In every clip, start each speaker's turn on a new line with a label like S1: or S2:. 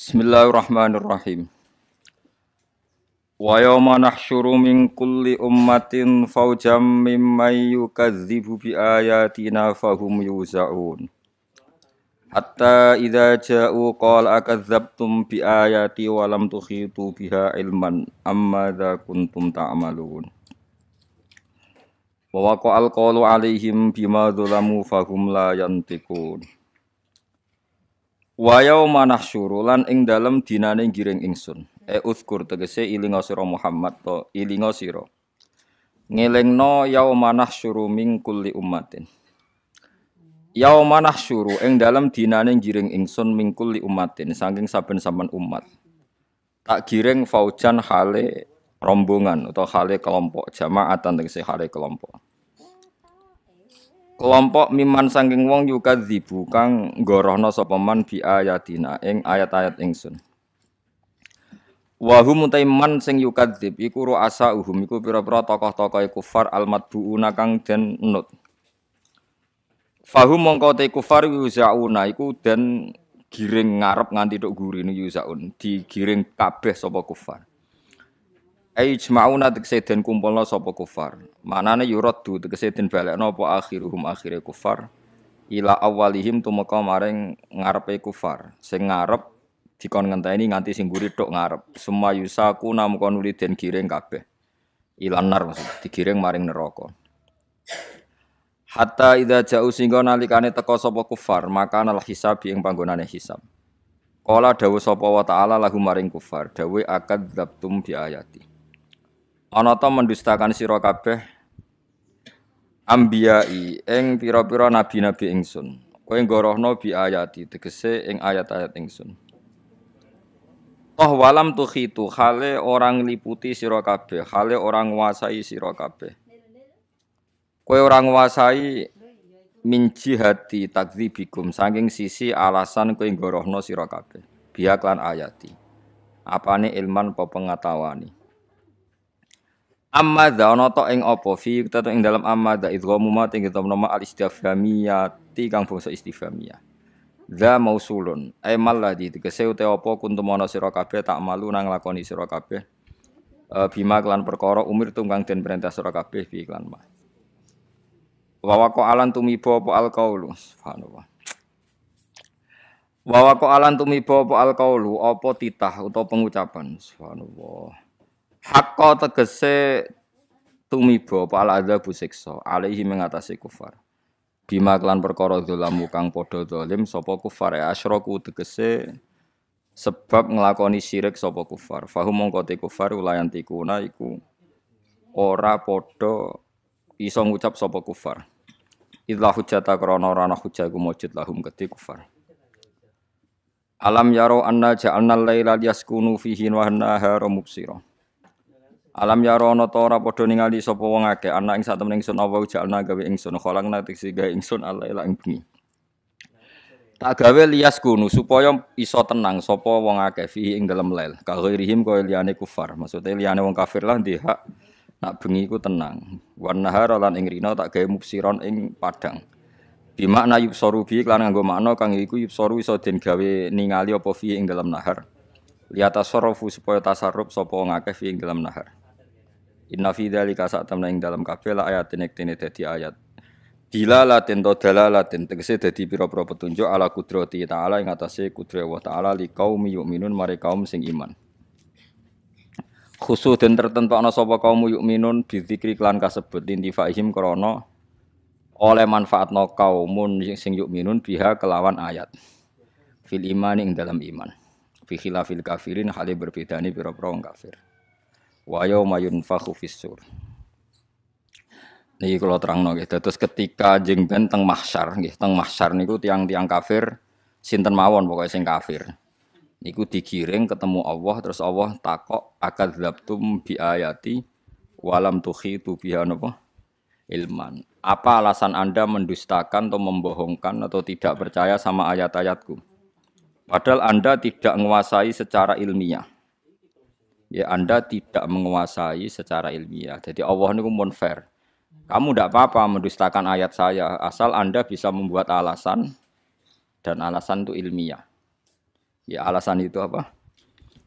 S1: Bismillahirrahmanirrahim. Wa yawma nahsyuru min kulli ummatin fawjam mimman yukadzibu bi ayatina fahum yuzaun. Hatta idza ja'u qala akadzabtum bi ayati wa lam tuhitu biha ilman amma dza kuntum ta'malun. Wa waqa'al qawlu 'alaihim bima dzalamu fahum la yantiqun. Wa yauma nahsyuru lan ing dalem dinane giring ingsun. Uzkur tegese ilinga sira Muhammad to ilinga sira. Ngelingno yauma nahsyuru min kulli ummatin. Yauma nahsyuru ing dalem dinane giring ingsun min kulli ummatin saking saben-saben umat. Tak giring faujan hale rombongan atau hale kelompok jamaatan tegese hale kelompok. Kelompok miman saking wong yukadzibu kang nggorohna sapa man bi ayatina ing ayat-ayat ingsun. Wa hum taiman sing yukadzib iku ru'asa uhum iku pira-pira tokoh-tokoh kufar almadbuuna kang den nut. Fahum mongko te kufar yuzauna iku den giring ngarep nganti tok gurine yuzaun digiring kabeh sapa kufar. Ijma'una tegese den kumpulna sapa kufar. Manane yuraddu tegese den balekna apa akhiruhum akhire kufar ila awalihim tumeka maring ngarepe kufar. Sing ngarep dikon ngenteni nganti sing mburi tok ngarep. Semua yusaku namka nuli den giring kabeh. Ilanar maksud digiring maring neraka. Hatta idza ja'u singgo nalikane teka sapa kufar, maka nal hisab ing panggonane hisab. Qala dawuh sapa wa ta'ala lahu maring kufar, dawuh akadzabtum bi ayati. Ana ta mendustakan sira kabeh ambiyai ing pira-pira nabi-nabi ingsun. Kowe nggorohno bi ayati tegese ing ayat-ayat ingsun. Toh walam tukhitu hale orang liputi sira kabeh, hale orang nguasai sira kabeh. Kowe ora nguasai min jihati takdzibikum saking sisi alasan kowe nggorohno sira kabeh. Biya lan ayati. Apane ilman apa pengatawani. Amma dza ana ta ing apa fi kita ing dalam amma dza idghamu ma ing nama al istifhamiyati kang bangsa istifhamiyah. Dza mausulun ay malladhi tegese uta apa kuntum ana sira kabeh tak malu nang lakoni sira kabeh bima kelan perkara umir tunggang den perintah sira kabeh bi iklan ma. Wa waqa alan tumiba apa al qaulu subhanallah. Wa waqa alan tumiba apa al qaulu apa titah utawa pengucapan subhanallah. Hakka tegese tumiba apa al-adzabu siksa alaihi mengatasi kufar. Bima kelan perkara dzalamu kang padha zalim sapa kufar asyraku tegese sebab nglakoni syirik sapa kufar. Fahum mongko te kufar ulayantikuna iku ora padha iso ngucap sapa kufar. Idza hujjata krana ora ana hujjah iku mujud lahum kedhe kufar. Alam yaro anna ja'alna al-laila yaskunu fihi wa an-nahara mubsira. Alam ya rono ta ora padha ningali sapa wong akeh ana ing satemene ingsun apa jalna gawe ingsun kholangna tiksi gawe ingsun ala ing bengi. Tak gawe lias kunu supaya iso tenang sapa wong akeh fi ing dalem lail. Ka ghairihim kaya liyane kufar. Maksude liyane wong kafir lah ndek hak nak bengi iku tenang. Wan nahar lan ing rina tak gawe mubsiron ing padang. Bi makna yubsaru bi lan nganggo makna kang iku yubsaru iso den gawe ningali apa fi ing dalem nahar. Liyata sarafu supaya tasarruf sapa wong akeh fi ing dalem nahar. Inna fi dzalika sa'tamna ing dalam kabeh la ayatin iktene dadi ayat. Dilalatin to dalalatin tegese dadi pira-pira petunjuk ala kudrati ta'ala ing atase kudrat Allah ta'ala li qaumi yu'minun mare kaum sing iman. Khusus den tertentokna sapa kaum yu'minun bizikri klan kasebut intifaihim krana oleh manfaatna kaumun sing yu'minun biha kelawan ayat. Fil iman ing dalam iman. Fi khilafil kafirin hale berbedane pira-pira wong kafir. Wa yauma yunfakhu fis-sur. Niki kula terangno nggih. Terus ketika jengben teng mahsyar nggih, teng mahsyar niku tiang-tiang kafir sinten mawon pokoke sing kafir. Niku digiring ketemu Allah terus Allah takok akadzabtum bi ayati walam tukhitu biha napa ilman. Apa alasan Anda mendustakan atau membohongkan atau tidak percaya sama ayat-ayatku? Padahal Anda tidak menguasai secara ilmiah. Ya Anda tidak menguasai secara ilmiah. Jadi Allah niku mun fair. Kamu tidak apa-apa mendustakan ayat saya asal Anda bisa membuat alasan dan alasan itu ilmiah. Ya alasan itu apa?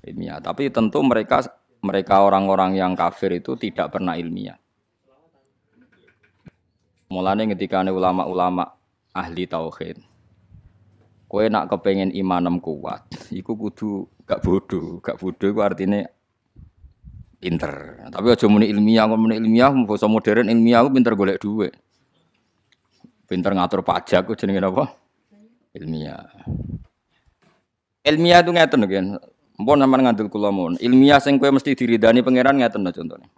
S1: Ilmiah. Tapi tentu mereka orang-orang yang kafir itu tidak pernah ilmiah. Mulane ketika ulama-ulama ahli tauhid, kowe nak kepengen imanem kuat, iku kudu gak bodoh iku artinya pinter. Tapi aja muni ilmiah, basa modern ilmiah ku pinter golek duit. Pinter ngatur pajak ku jenenge apa? Ilmiah. Ilmiah itu ngeten kan. Mpun sampean ngandel kula mon. Ilmiah sing kowe mesti diridani pangeran ngeten lho contohnya.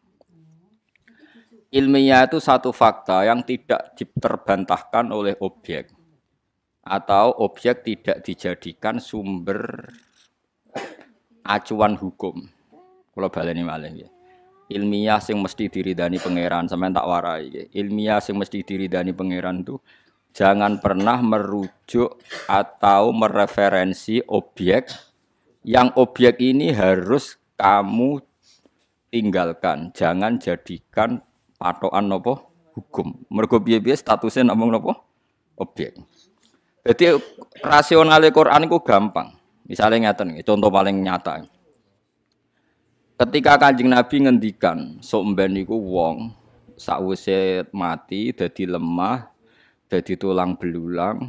S1: Ilmiah itu satu fakta yang tidak diterbantahkan oleh objek atau objek tidak dijadikan sumber acuan hukum. Kula baleni malih nggih. Ilmiah sing mesti diridani pangeran sampean tak warai nggih. Ilmiah sing mesti diridani pangeran itu jangan pernah merujuk atau mereferensi objek yang objek ini harus kamu tinggalkan. Jangan jadikan patokan nopo hukum. Mergo piye-piye statusnya namung nopo objek. Jadi rasionale Quran itu gampang. Misalnya ngeten, contoh paling nyata. Ketika Kanjeng Nabi ngendikan, sok mben niku wong sakwise mati dadi lemah, dadi tulang belulang,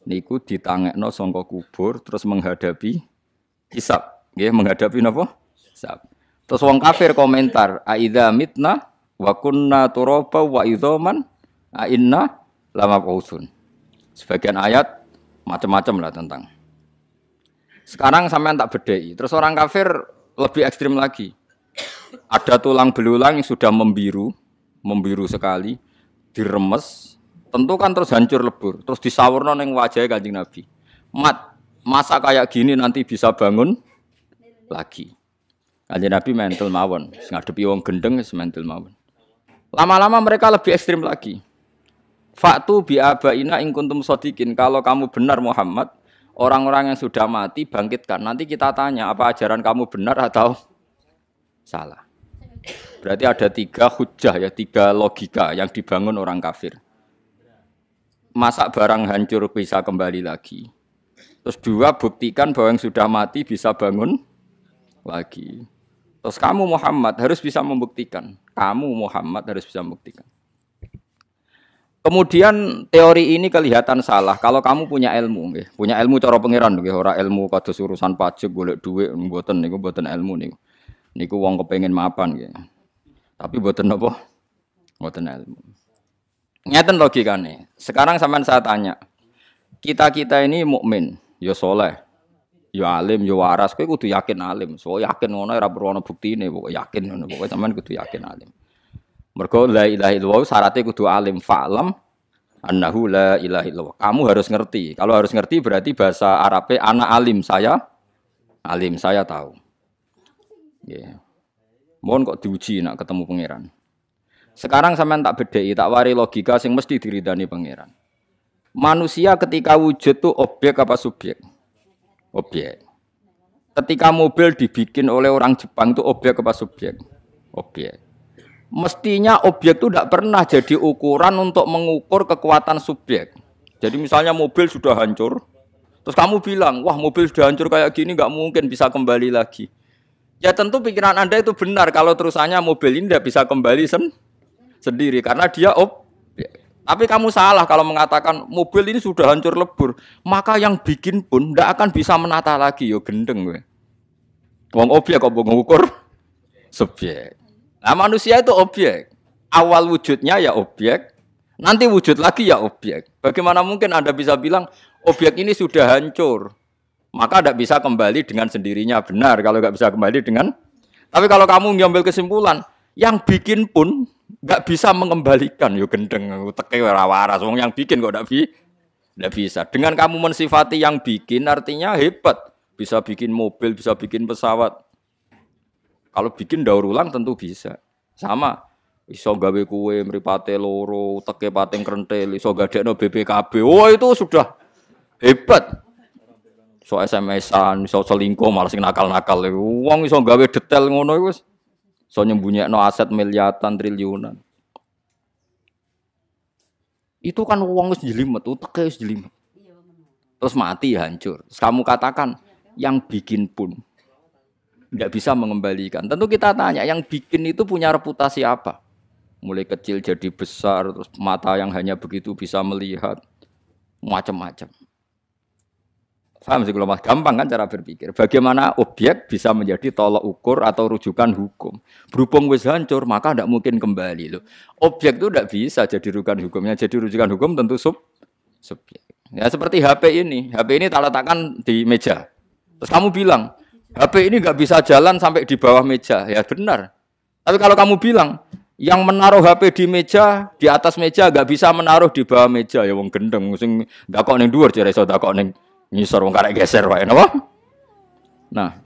S1: niku ditangekno saka kubur terus menghadapi hisab. Nggih, menghadapi napa? Hisab. Terus wong kafir komentar, "Aidza mitna wa kunna turaba wa idzaman a inna lamab'utsun." Sebagian ayat macam-macam lah tentang. Sekarang sampean tak bedheki. Terus orang kafir lebih ekstrim lagi. Ada tulang belulang yang sudah membiru sekali, diremes, tentu kan terus hancur lebur, terus disawurno ning wajahe Kanjeng Nabi. Masa kayak gini nanti bisa bangun lagi. Kanjeng Nabi mental mawon, ngadepi wong gendeng wis mental mawon. Lama-lama mereka lebih ekstrim lagi. Faktu bi abaina in kuntum shadiqin. Kalau kamu benar Muhammad, orang-orang yang sudah mati bangkitkan. Nanti kita tanya apa ajaran kamu benar atau salah. Berarti ada 3 hujah ya, 3 logika yang dibangun orang kafir. Masa barang hancur bisa kembali lagi. Terus 2 buktikan bahwa yang sudah mati bisa bangun lagi. Terus kamu Muhammad harus bisa membuktikan. Kamu Muhammad harus bisa membuktikan. Kemudian teori ini kelihatan salah kalau kamu punya ilmu, nggih. Punya ilmu cara pangeran nggih, ora ilmu kados urusan pajak golek dhuwit mboten niku mboten ilmu niku. Niku wong kepengin mapan nggih. Tapi mboten napa? Mboten ilmu. Ngeten logikane. Sekarang sampean saya tanya. Kita ini mukmin, ya saleh, ya alim, ya waras, kowe kudu yakin alim. So yakin ngono ora perlu ana buktine, pokoke yakin ngono. Pokoke sampean kudu yakin alim. Mergo la ilaha illallah syaratnya kudu alim fa'lam annahu la ilaha illallah. Kamu harus ngerti. Kalau harus ngerti berarti bahasa Arabnya ana alim, saya tahu. Yeah. Mohon kok diuji nak ketemu pangeran. Sekarang sampean tak bedheki, tak wari logika sing mesti diridani pangeran. Manusia ketika wujud tuh objek apa subjek? Objek. Ketika mobil dibikin oleh orang Jepang itu objek apa subjek? Objek. Mestinya objek itu tidak pernah jadi ukuran untuk mengukur kekuatan subjek. Jadi misalnya mobil sudah hancur, terus kamu bilang, wah mobil sudah hancur kayak gini nggak mungkin bisa kembali lagi. Ya tentu pikiran Anda itu benar kalau terusannya mobil ini tidak bisa kembali sendiri karena dia objek. Tapi kamu salah kalau mengatakan mobil ini sudah hancur lebur, maka yang bikin pun tidak akan bisa menata lagi. Yo gendeng gue. Wong objek kok mengukur subjek. Nah manusia itu objek. Awal wujudnya ya objek, nanti wujud lagi ya objek. Bagaimana mungkin Anda bisa bilang objek ini sudah hancur, maka tidak bisa kembali dengan sendirinya. Benar kalau nggak bisa kembali dengan. Tapi kalau kamu ngambil kesimpulan, yang bikin pun nggak bisa mengembalikan. Yo gendeng, teke waras. Wong yang bikin kok tidak bisa. Dengan kamu mensifati yang bikin, artinya hebat. Bisa bikin mobil, bisa bikin pesawat. Kalau bikin daur ulang tentu bisa. Sama. Iso gawe kue mripate loro, teke pating krentel, iso gadekno BPKB. Oh itu sudah hebat. So SMS-an, iso selingkuh malah sing nakal-nakal. Wong iso gawe detail ngono iku wis iso nyembunyiakno aset miliaran triliunan. Itu kan wong wis jelimet, uteke wis jelimet. Terus mati hancur. Terus kamu katakan, yang bikin pun tidak bisa mengembalikan. Tentu kita tanya, yang bikin itu punya reputasi apa? Mulai kecil jadi besar, terus mata yang hanya begitu bisa melihat, macam-macam. Paham sih kalau mas, gampang kan cara berpikir. Bagaimana objek bisa menjadi tolok ukur atau rujukan hukum. Berhubung wis hancur, maka tidak mungkin kembali. Loh. Objek itu tidak bisa jadi rujukan hukumnya. Jadi rujukan hukum tentu subjek. Ya seperti HP ini. HP ini tak letakkan di meja. Terus kamu bilang, HP ini nggak bisa jalan sampai di bawah meja. Ya benar. Tapi kalau kamu bilang, yang menaruh HP di meja, di atas meja nggak bisa menaruh di bawah meja. Ya wong gendeng, sing dakok ning dhuwur jare iso dakok ning ngisor wong karek geser wae napa? Nah,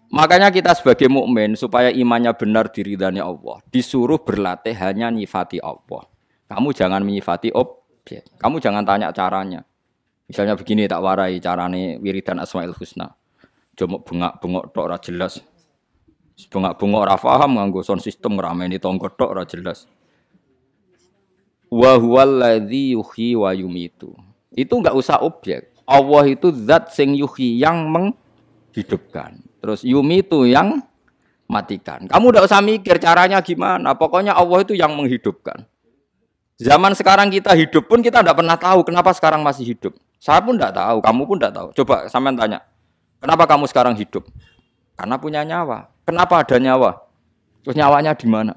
S1: makanya kita sebagai mukmin supaya imannya benar diridhani Allah, disuruh berlatih hanya nyifati Allah. Kamu jangan menyifati objek. Kamu jangan tanya caranya. Misalnya begini tak warai carane wiridan Asmaul Husna. Cuma bengak-bengok tok ora jelas. Bengak-bengok ora paham nganggo sound system ngrameni tangga tok ora jelas. Wa huwal ladzi yuhyi wa yumitu. Itu enggak usah objek. Allah itu zat sing yuhyi yang menghidupkan. Terus yumitu yang matikan. Kamu tidak usah mikir caranya gimana. Pokoknya Allah itu yang menghidupkan. Zaman sekarang kita hidup pun kita tidak pernah tahu kenapa sekarang masih hidup. Saya pun tidak tahu, kamu pun tidak tahu. Coba sampean tanya, kenapa kamu sekarang hidup? Karena punya nyawa. Kenapa ada nyawa? Terus nyawanya di mana?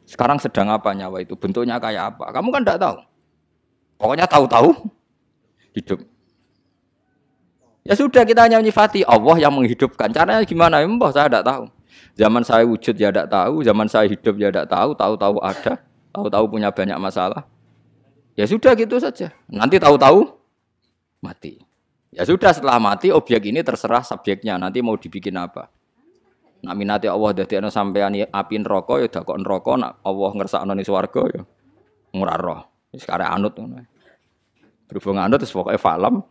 S1: Sekarang sedang apa nyawa itu? Bentuknya kayak apa? Kamu kan tidak tahu. Pokoknya tahu-tahu hidup. Ya sudah kita hanya menyifati Allah yang menghidupkan. Caranya gimana? Mbah saya tidak tahu. Zaman saya wujud ya tidak tahu, zaman saya hidup ya tidak tahu, tahu-tahu ada, tahu-tahu punya banyak masalah. Ya sudah gitu saja. Nanti tahu-tahu mati. Ya sudah setelah mati objek ini terserah subjeknya. Nanti mau dibikin apa? Nak minati Allah dadekno sampean api neraka ya dakok neraka, nak Allah ngersakno ning swarga ya ora roh. Wis kare anut ngono. Berhubung anut wis pokoke falam.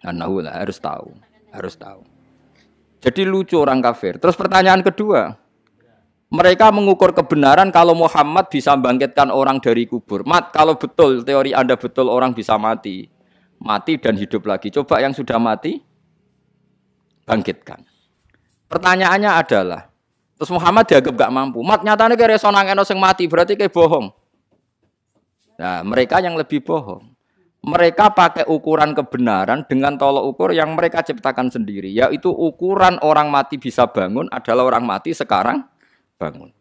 S1: Anahu lah harus tahu. Jadi lucu orang kafir. Terus pertanyaan kedua, mereka mengukur kebenaran kalau Muhammad bisa bangkitkan orang dari kubur. Kalau betul teori Anda betul orang bisa mati dan hidup lagi. Coba yang sudah mati bangkitkan. Pertanyaannya adalah, terus Muhammad dianggap gak mampu. Nyatanya kayak reso nangeno sing mati berarti kayak bohong. Nah mereka yang lebih bohong. Mereka pakai ukuran kebenaran dengan tolok ukur yang mereka ciptakan sendiri. Yaitu ukuran orang mati bisa bangun adalah orang mati sekarang bangun.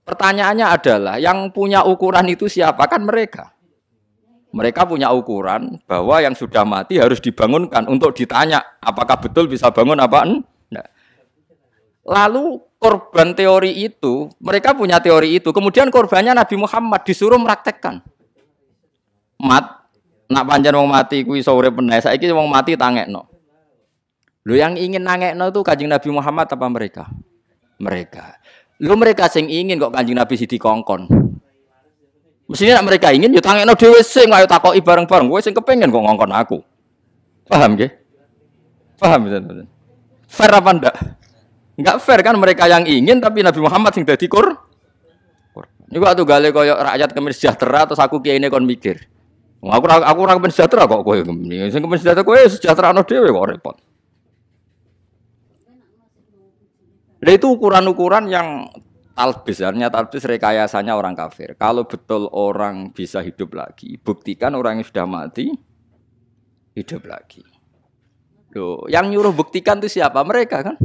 S1: Pertanyaannya adalah yang punya ukuran itu siapa? Kan mereka. Mereka punya ukuran bahwa yang sudah mati harus dibangunkan untuk ditanya apakah betul bisa bangun apa enggak. Lalu korban teori itu, mereka punya teori itu. Kemudian korbannya Nabi Muhammad disuruh meraktekkan. Nak pancen wong mati kuwi iso urip meneh. Saiki wong mati tangekno. Lho yang ingin nangekno itu Kanjeng Nabi Muhammad apa mereka? Mereka. Lho mereka sing ingin kok Kanjeng Nabi sidi kongkon. Mestinya nak mereka ingin ya tangekno dhewe sing ayo takoki bareng-bareng. Kowe sing kepengin kok ngongkon aku. Paham nggih? Paham betul. Fair apa ndak? Enggak fair kan mereka yang ingin tapi Nabi Muhammad sing dadi korban. Niku atuh gale koyo rakyat kemis sejahtera terus aku kiyaine kon mikir. Aku ora kepen sejahtera kok kowe. Sing kepen sejahtera kowe sejahterano dhewe kok repot. Lah itu ukuran-ukuran yang talbis, artinya talbis rekayasanya orang kafir. Kalau betul orang bisa hidup lagi, buktikan orang yang sudah mati hidup lagi. Loh, yang nyuruh buktikan itu siapa? Mereka kan?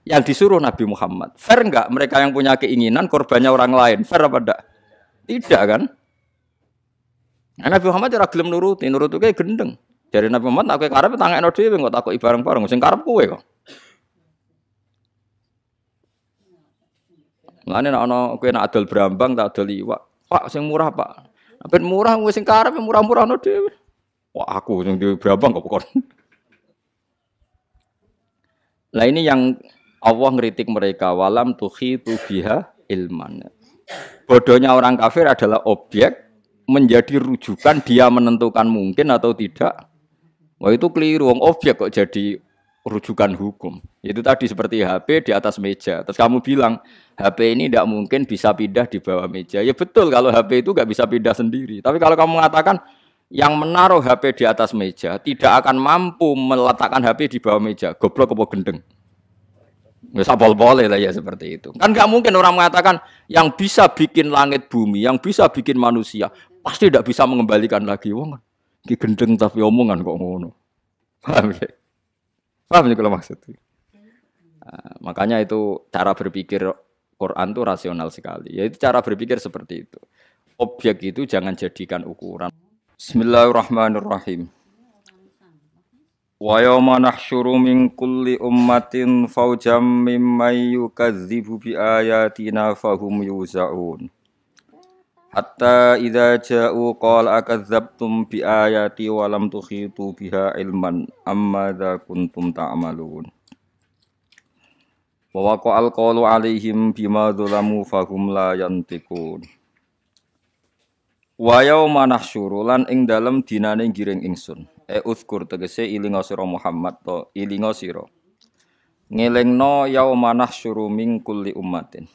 S1: Yang disuruh Nabi Muhammad. Fair enggak mereka yang punya keinginan korbannya orang lain? Fair apa enggak? Tidak kan? Nabi Muhammad ora gelem nuruti kayak gendeng. Dari Nabi Muhammad aku karep tangekno dhewe kok takoki bareng-bareng sing karep kowe kok. Lane nek ana kowe nek adol brambang tak adol iwak. Pak sing murah, Pak. Ben murah kowe sing karep murah-murahno dhewe. Wah aku sing di brambang kok kon. Lah ini yang Allah ngeritik mereka walam tuhitu biha ilman. Bodohnya orang kafir adalah objek menjadi rujukan dia menentukan mungkin atau tidak. Wah itu keliru, objek kok jadi rujukan hukum. Itu tadi seperti HP di atas meja. Terus kamu bilang HP ini tidak mungkin bisa pindah di bawah meja. Ya betul kalau HP itu nggak bisa pindah sendiri. Tapi kalau kamu mengatakan Yang menaruh HP di atas meja tidak akan mampu meletakkan HP di bawah meja. Goblok apa gendeng? Nggak sapol boleh lah ya seperti itu. Kan nggak mungkin orang mengatakan yang bisa bikin langit bumi, yang bisa bikin manusia, pasti tidak bisa mengembalikan lagi. Wong, ki gendeng tapi omongan kok ngono. Paham ya? Paham ya kalau maksudnya? Nah, makanya itu cara berpikir Quran itu rasional sekali. Yaitu cara berpikir seperti itu. Objek itu jangan jadikan ukuran. Bismillahirrahmanirrahim. Wa yawma nahsyuru min kulli ummatin fawjam mimman yukadzibu bi ayatina fahum yuzaun. Hatta idza ja'u qala akadzabtum bi ayati wa lam tuhitu biha ilman amma dza kuntum ta'malun. Wa waqa'al qawlu 'alaihim bima dzalamu fahum la yantiqun. Wa yauma nahsyuru lan ing dalem dinane giring ingsun. Uzkur tegese ilinga sira Muhammad to ilinga sira. Ngelingno yauma nahsyuru min kulli ummatin.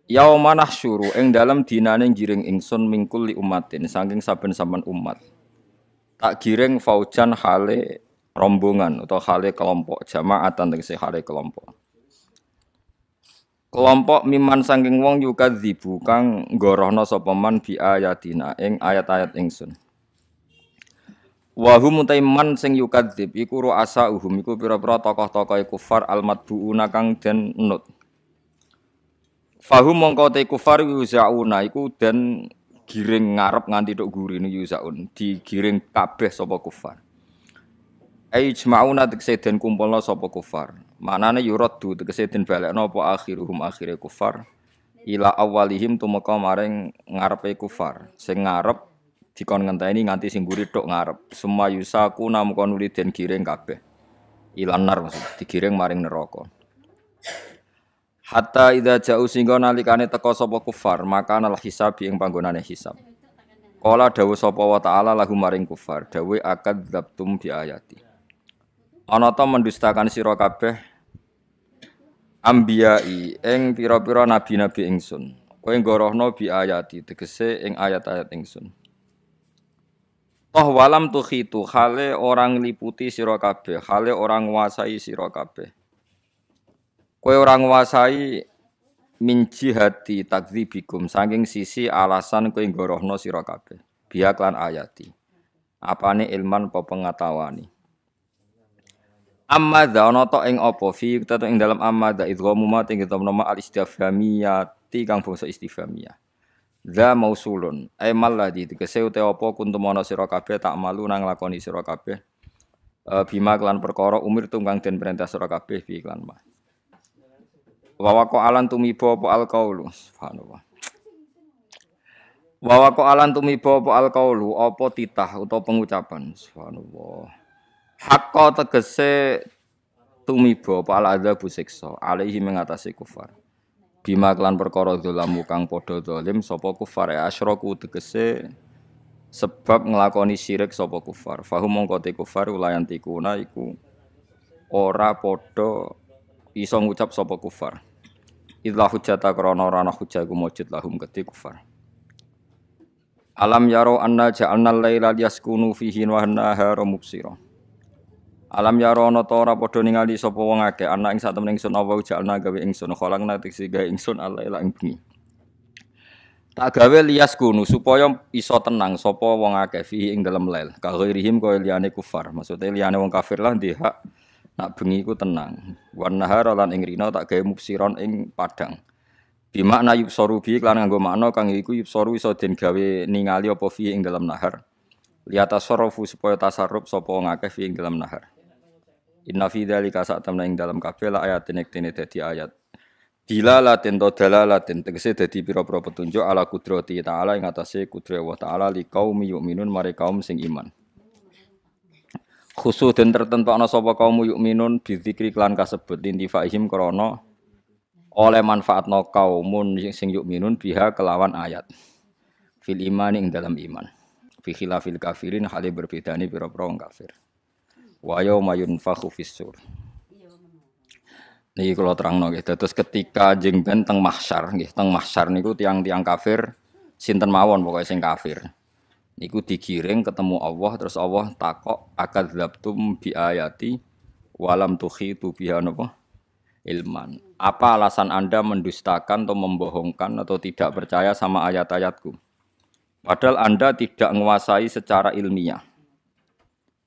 S1: Yauma nahsyuru ing dalem dinane giring ingsun min kulli ummatin saking saben-saben umat. Tak giring faujan hale rombongan atau hale kelompok jamaatan tegese hale kelompok. Kelompok miman saking wong yukadzibu kang ngorohna sapa man bi ayatina ing ayat-ayat ingsun. Wa hum taiman sing yukadzib iku ru'asa uhum iku pira-pira tokoh-tokoh kufar al-madbuuna kang den nut. Fahum mongko te kufar yuzauna iku den giring ngarep nganti tok gurine yuzaun digiring kabeh sapa kufar. Ijma'una tegese den kumpulna sapa kufar. Manane yuraddu tegese den balekna apa akhiruhum akhire kufar ila awalihim tumeka maring ngarepe kufar. Sing ngarep dikon ngenteni nganti sing mburi tok ngarep. Semua yusaku namung nuli den giring kabeh. Ilanar maksud digiring maring neraka. Hatta idza ja'u singgo nalikane teka sapa kufar, maka nal hisab ing panggonane hisab. Qala dawuh sapa wa ta'ala lahu maring kufar, dawuh akadzabtum bi ayati. Ana ta mendustakan sira kabeh ambiyai ing pira-pira nabi-nabi ingsun. Kowe ngorohno bi ayati tegese ing ayat-ayat ingsun. Toh walam tukhitu hale orang liputi sira kabeh, hale orang nguasai sira kabeh. Kowe ora nguasai min jihati takdzibikum saking sisi alasan kowe ngorohno sira kabeh. Biak lan ayati. Apane ilman apa pengatawani. Amma dza ana ta ing apa fi tetep ing dalam amma dza idghamu ma ing nama al istifhamiyati kang bangsa istifhamiyah. Dza mausulun ay malladhi tegese ute apa kuntum ana sira kabeh tak malu nang lakoni sira kabeh bima kelan perkara umir tunggang den perintah sira kabeh bi iklan mah. Wa waqa alan tumiba apa alqaulu subhanallah. Wa waqa alan tumiba apa alqaulu apa titah utawa pengucapan subhanallah. Hakka tegese tumiba apa al-adzabu siksa alaihi mengatasi kufar. Bima kelan perkara dzalamu kang padha zalim sapa kufar asyraku tegese sebab nglakoni syirik sapa kufar. Fahum mongko te kufar ulayan tikuna iku ora padha iso ngucap sapa kufar. Idza hujjata krana ora ana hujjah iku mujud lahum kedhe kufar. Alam yaro anna ja'alna al-laila yaskunu fihi wa an-nahara mubsira. Alam yaro ana ta ora padha ningali sapa wong akeh ana ing sak temen ingsun apa ja'alna gawe ingsun kholangna tiksi gawe ingsun al-laila ing bengi. Tak gawe liyaskunu supaya iso tenang sapa wong akeh fihi ing dalem lail. Ka ghairihim kaya liyane kufar. Maksude liyane wong kafir lah ndek hak nak bengi ku tenang. Wan nahar lan ing rina tak gawe mubsiron ing padang. Bi makna yubsaru bi lan nganggo makna kang iku yubsaru iso den gawe ningali apa fi ing dalam nahar. Liyata sarafu supaya tasarruf sapa wong akeh fi ing dalam nahar. Inna fi dzalika sa'tamna ing dalam kabeh la ayatin iktene dadi ayat. Dilalatin to dalalatin tegese dadi pira-pira petunjuk ala kudrati ta'ala ing atase kudrat Allah ta'ala li qaumi yu'minun mare kaum sing iman. Khusus den tertentokna sapa kaum yu'minun bizikri klan kasebut lintifaihim krana oleh manfaatna kaumun sing yu'minun biha kelawan ayat. Fil iman ing dalam iman. Fi khilafil kafirin hale berbedane pira-pira wong kafir. Wa yauma yunfakhu fis-sur. Niki kula terangno nggih. Terus ketika jengben teng mahsyar nggih, teng mahsyar niku tiang-tiang kafir sinten mawon pokoke sing kafir. Niku digiring ketemu Allah terus Allah takok akadzabtum bi ayati walam tukhitu biha napa ilman. Apa alasan Anda mendustakan atau membohongkan atau tidak percaya sama ayat-ayatku? Padahal Anda tidak menguasai secara ilmiah.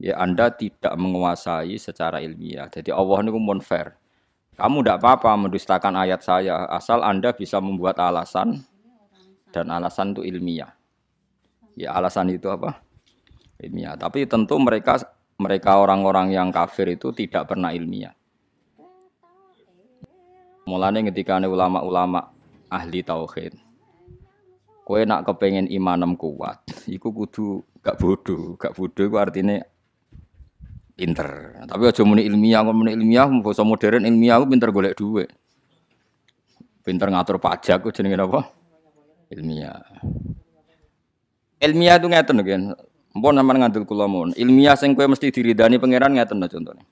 S1: Ya Anda tidak menguasai secara ilmiah. Jadi Allah niku mun fair. Kamu tidak apa-apa mendustakan ayat saya asal Anda bisa membuat alasan dan alasan itu ilmiah. Ya alasan itu apa? Ilmiah. Tapi tentu mereka orang-orang yang kafir itu tidak pernah ilmiah. Mulane ketika ulama-ulama ahli tauhid, kowe nak kepengen imanem kuat, iku kudu gak bodoh iku artinya pinter. Tapi aja muni ilmiah, bahasa modern ilmiah aku pinter golek duit. Pinter ngatur pajak ku jenenge apa? Ilmiah. Ilmiah itu ngeten kan. Mpun sampean ngandel kula mon. Ilmiah sing kowe mesti diridani pangeran ngeten lho contohnya.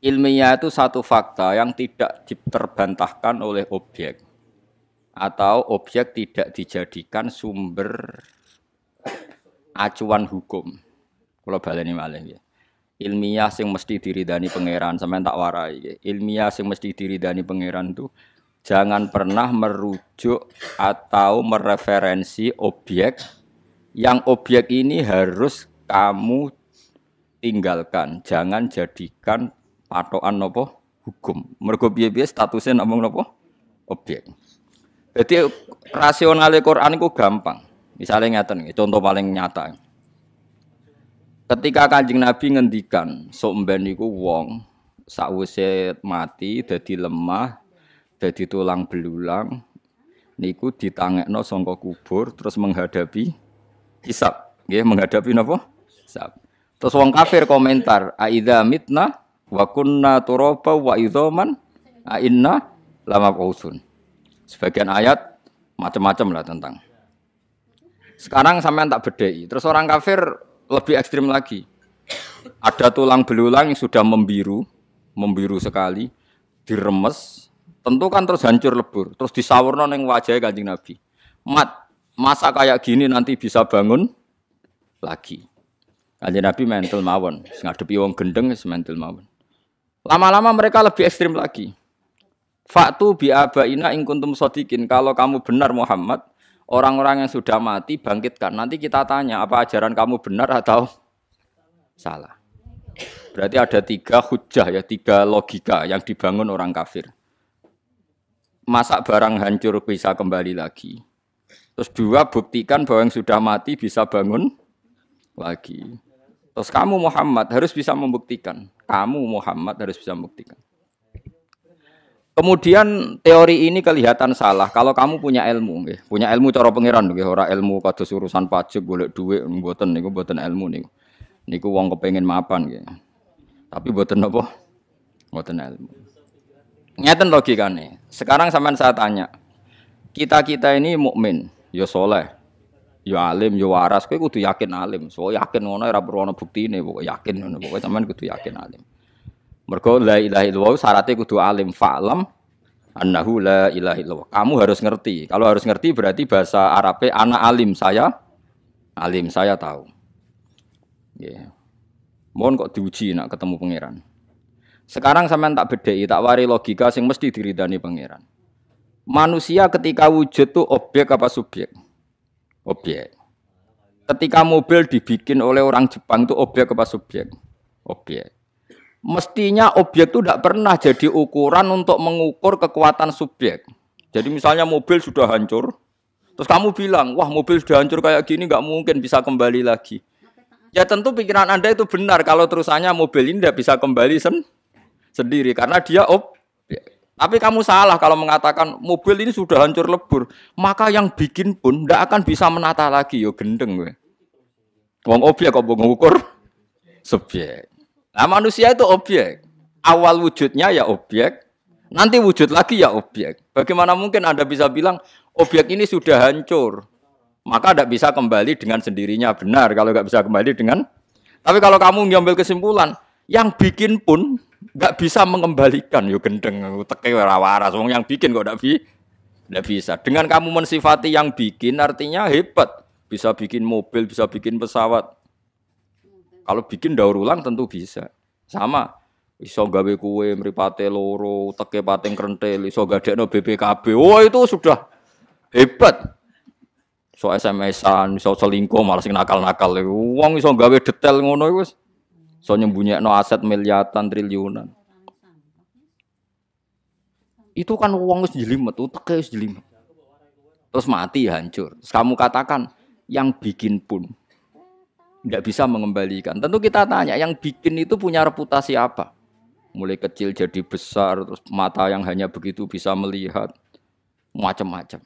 S1: Ilmiah itu satu fakta yang tidak terbantahkan oleh objek atau objek tidak dijadikan sumber acuan hukum. Kula baleni malih ya. Ilmiah sing mesti diridani pangeran sampean tak warai ya. Ilmiah sing mesti diridani pangeran itu jangan pernah merujuk atau mereferensi objek yang objek ini harus kamu tinggalkan. Jangan jadikan patokan nopo hukum. Mergo piye-piye statusnya namung nopo objek. Jadi rasionale Quran itu gampang. Misalnya ngeten, contoh paling nyata. Ketika Kanjeng Nabi ngendikan sok mben niku wong sakwise mati dadi lemah dadi tulang belulang niku ditangekno saka kubur terus menghadapi hisab nggih menghadapi napa hisab terus wong kafir komentar aidza mitna wa kunna turaba wa idzaman a inna lamab'utsun sebagian ayat macam-macam lah tentang sekarang sampean tak bedheki terus orang kafir lebih ekstrim lagi ada tulang belulang yang sudah membiru sekali diremes tentu kan terus hancur lebur, terus disawurno ning wajahe Kanjeng Nabi. Masa kayak gini nanti bisa bangun lagi. Kanjeng Nabi mental mawon, ngadepi wong gendeng wis mental mawon. Lama-lama mereka lebih ekstrim lagi. Faktu bi abaina in kuntum shadiqin, kalau kamu benar Muhammad, orang-orang yang sudah mati bangkitkan. Nanti kita tanya apa ajaran kamu benar atau salah. Berarti ada 3 hujjah ya, 3 logika yang dibangun orang kafir. Masa barang hancur bisa kembali lagi. Terus 2 buktikan bahwa yang sudah mati bisa bangun lagi. Terus kamu Muhammad harus bisa membuktikan. Kemudian teori ini kelihatan salah kalau kamu punya ilmu, nggih. Punya ilmu cara pangeran nggih, ora ilmu kados urusan pajak golek dhuwit mboten niku mboten ilmu niku. Niku wong kepengin mapan nggih. Tapi mboten napa? Mboten ilmu. Ngeten logikane. Sekarang sampean saya tanya. Kita ini mukmin, ya saleh, ya alim, ya waras. Kowe kudu yakin alim. So yakin ngono ora perlu ana buktine, pokoke yakin ngono. Pokoke sampean kudu yakin alim. Mergo la ilaha illallah syaratnya kudu alim fa'lam annahu la ilaha illallah. Kamu harus ngerti. Kalau harus ngerti berarti bahasa Arabnya ana alim, saya tahu. Nggih. Mohon kok diuji nak ketemu pangeran. Sekarang sampean tak bedheki, tak wari logika sing mesti diridani pangeran. Manusia ketika wujud itu objek apa subjek? Objek. Ketika mobil dibikin oleh orang Jepang itu objek apa subjek? Objek. Mestinya objek itu tidak pernah jadi ukuran untuk mengukur kekuatan subjek. Jadi misalnya mobil sudah hancur, terus kamu bilang, wah mobil sudah hancur kayak gini nggak mungkin bisa kembali lagi. Ya tentu pikiran Anda itu benar kalau terusannya mobil ini tidak bisa kembali sendiri karena dia objek. Tapi kamu salah kalau mengatakan mobil ini sudah hancur lebur, maka yang bikin pun tidak akan bisa menata lagi. Yo gendeng gue. Wong objek kok mengukur subjek. Nah manusia itu objek. Awal wujudnya ya objek, nanti wujud lagi ya objek. Bagaimana mungkin Anda bisa bilang objek ini sudah hancur, maka tidak bisa kembali dengan sendirinya. Benar kalau nggak bisa kembali dengan. Tapi kalau kamu ngambil kesimpulan, yang bikin pun nggak bisa mengembalikan, yo gendeng, teke waras. Wong yang bikin kok nggak bisa. Dengan kamu mensifati yang bikin, artinya hebat, bisa bikin mobil, bisa bikin pesawat. Kalau bikin daur ulang tentu bisa. Sama iso gawe kue mripate loro, teke pating krentil, iso gadekno BPKB. Oh itu sudah hebat. So SMS-an, iso selingkuh malah sing nakal-nakal. Wong iso gawe detail ngono iku wis iso nyembunyikan aset miliaran triliunan. Itu kan wong wis jelimet, uteke wis jelimet. Terus mati hancur. Terus kamu katakan yang bikin pun tidak bisa mengembalikan. Tentu kita tanya, yang bikin itu punya reputasi apa? Mulai kecil jadi besar, terus mata yang hanya begitu bisa melihat, macam-macam.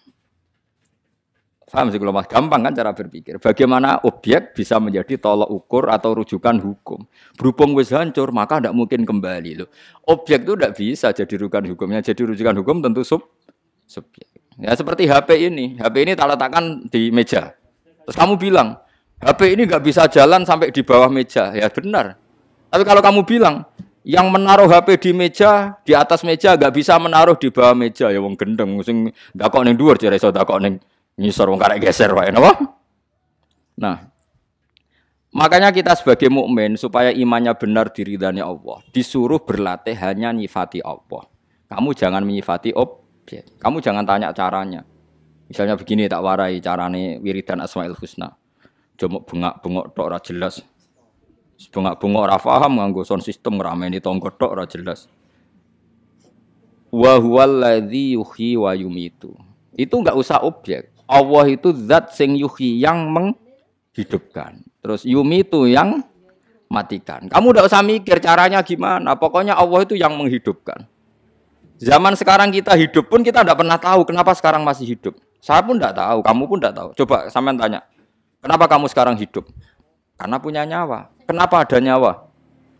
S1: Paham sih kalau mas, gampang kan cara berpikir. Bagaimana objek bisa menjadi tolok ukur atau rujukan hukum. Berhubung wis hancur, maka tidak mungkin kembali. Loh. Objek itu tidak bisa jadi rujukan hukumnya. Jadi rujukan hukum tentu subjek. Ya seperti HP ini. HP ini tak letakkan di meja. Terus kamu bilang, HP ini nggak bisa jalan sampai di bawah meja. Ya benar. Tapi kalau kamu bilang, yang menaruh HP di meja, di atas meja nggak bisa menaruh di bawah meja. Ya wong gendeng, sing dakok ning dhuwur jare iso dakok ning ngisor wong karek geser wae napa? Nah, makanya kita sebagai mukmin supaya imannya benar diridani Allah, disuruh berlatih hanya nyifati Allah. Kamu jangan menyifati objek. Kamu jangan tanya caranya. Misalnya begini tak warai carane wiridan Asmaul Husna. Jomok bengak-bengok tok ora jelas. Bengak-bengok ora paham nganggo sound system ngrameni tangga tok ora jelas. Wa huwal ladzi yuhyi wa yumitu. Itu enggak usah objek. Allah itu zat sing yuhyi yang menghidupkan. Terus yumitu yang matikan. Kamu enggak usah mikir caranya gimana. Pokoknya Allah itu yang menghidupkan. Zaman sekarang kita hidup pun kita enggak pernah tahu kenapa sekarang masih hidup. Saya pun enggak tahu, kamu pun enggak tahu. Coba sampean tanya. Kenapa kamu sekarang hidup? Karena punya nyawa. Kenapa ada nyawa?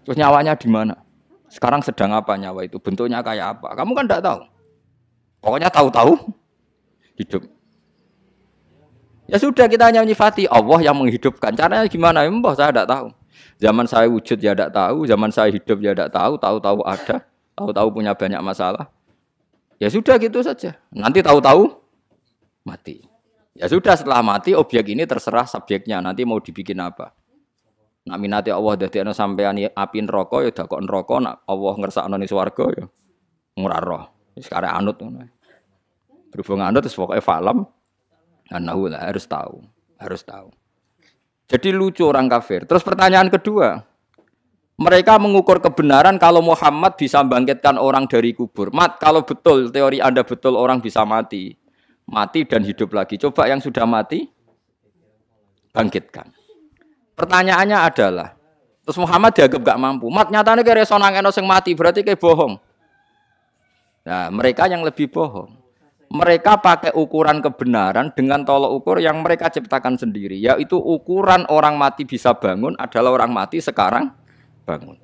S1: Terus nyawanya di mana? Sekarang sedang apa nyawa itu? Bentuknya kayak apa? Kamu kan enggak tahu. Pokoknya tahu-tahu hidup. Ya sudah kita hanya nyifati Allah yang menghidupkan. Caranya gimana? Mbah saya enggak tahu. Zaman saya wujud ya enggak tahu, zaman saya hidup ya enggak tahu, tahu-tahu ada, tahu-tahu punya banyak masalah. Ya sudah gitu saja. Nanti tahu-tahu mati. Ya sudah setelah mati objek ini terserah subjeknya. Nanti mau dibikin apa? Nak minati Allah dadekno sampean api neraka ya dakok neraka, nak Allah ngersakno ning swarga ya ora roh. Wis karek anut ngono. Berhubung anut terus pokoke falam anahu harus tahu, harus tahu. Jadi lucu orang kafir. Terus pertanyaan kedua, mereka mengukur kebenaran kalau Muhammad bisa bangkitkan orang dari kubur. Mat, kalau betul teori Anda betul orang bisa mati dan hidup lagi. Coba yang sudah mati bangkitkan. Pertanyaannya adalah, terus Muhammad dianggap gak mampu. Mat nyatanya kayak reso nangeno sing mati berarti kayak bohong. Nah, mereka yang lebih bohong. Mereka pakai ukuran kebenaran dengan tolok ukur yang mereka ciptakan sendiri, yaitu ukuran orang mati bisa bangun adalah orang mati sekarang bangun.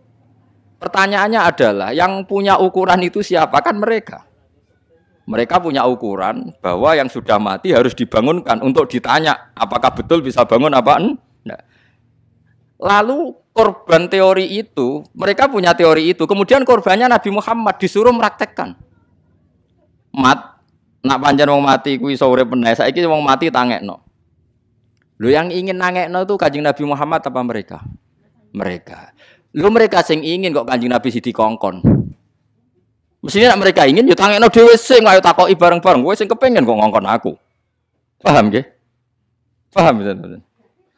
S1: Pertanyaannya adalah, yang punya ukuran itu siapa? Kan mereka. Mereka punya ukuran bahwa yang sudah mati harus dibangunkan untuk ditanya apakah betul bisa bangun apa enggak. Lalu korban teori itu, mereka punya teori itu, kemudian korbannya Nabi Muhammad disuruh meraktekkan. Nak pancen wong mati kuwi iso urip meneh, saiki wong mati tangekno. Lho yang ingin nangekno itu Kanjeng Nabi Muhammad apa mereka? Mereka. Lho mereka sing ingin kok Kanjeng Nabi sidi kongkon. Mestinya nak mereka ingin yo tangekno dhewe sing ayo takoki bareng-bareng. Kowe sing kepengin kok ngongkon aku. Paham nggih? Paham betul.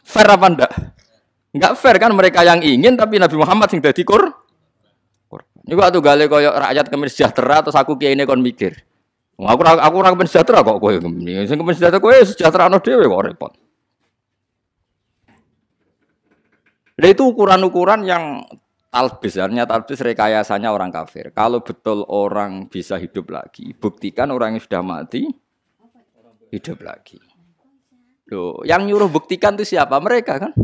S1: Fair apa ndak? Enggak fair kan mereka yang ingin tapi Nabi Muhammad sing dadi korban. Niku atuh gale koyo rakyat kemis sejahtera terus aku kiyaine kon mikir. Aku ora kemis sejahtera kok kowe ngene. Sing kemis sejahtera kowe sejahterano dhewe kok repot. Nah itu ukuran-ukuran yang talbis, artinya talbis rekayasanya orang kafir. Kalau betul orang bisa hidup lagi, buktikan orang yang sudah mati hidup lagi. Loh, yang nyuruh buktikan itu siapa? Mereka kan?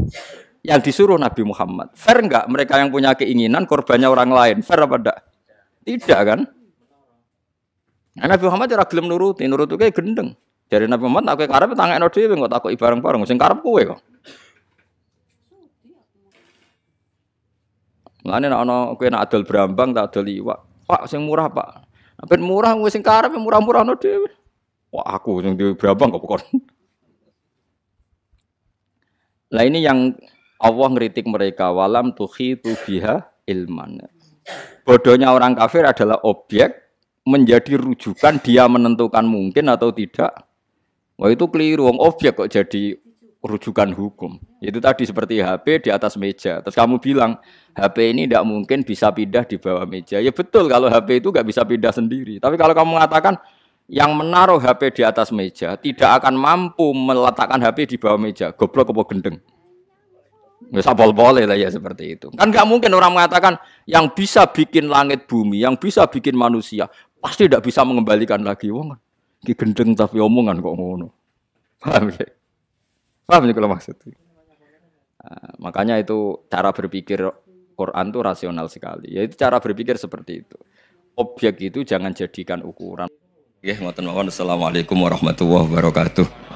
S1: Yang disuruh Nabi Muhammad. Fair enggak mereka yang punya keinginan korbannya orang lain? Fair apa enggak? Tidak kan? Nah, Nabi Muhammad ora gelem nuruti kayak gendeng. Dari Nabi Muhammad aku karep tangekno dhewe kok takoki bareng-bareng sing karep kowe kok. Mulane nek ana kowe nek adol brambang tak adol iwak. Pak sing murah, Pak. Nek murah wis sing karep murah-murahno dhewe. Wah, aku sing duwe brambang kok pokon. Lah ini yang Allah ngeritik mereka walam tukhitu biha ilman. Bodohnya orang kafir adalah objek menjadi rujukan dia menentukan mungkin atau tidak. Wah itu keliru, wong objek kok jadi rujukan hukum. Itu tadi seperti HP di atas meja. Terus kamu bilang HP ini tidak mungkin bisa pindah di bawah meja. Ya betul kalau HP itu nggak bisa pindah sendiri. Tapi kalau kamu mengatakan yang menaruh HP di atas meja tidak akan mampu meletakkan HP di bawah meja, goblok apa gendeng? Nggak sapol boleh lah ya seperti itu. Kan nggak mungkin orang mengatakan yang bisa bikin langit bumi, yang bisa bikin manusia pasti tidak bisa mengembalikan lagi. Wong ki gendeng tapi omongan kok ngono. Paham ya? Paham ya kalau maksudnya? Nah, makanya itu cara berpikir Quran itu rasional sekali. Yaitu cara berpikir seperti itu. Objek itu jangan jadikan ukuran. Ya, ngoten mawon. Assalamualaikum warahmatullahi wabarakatuh.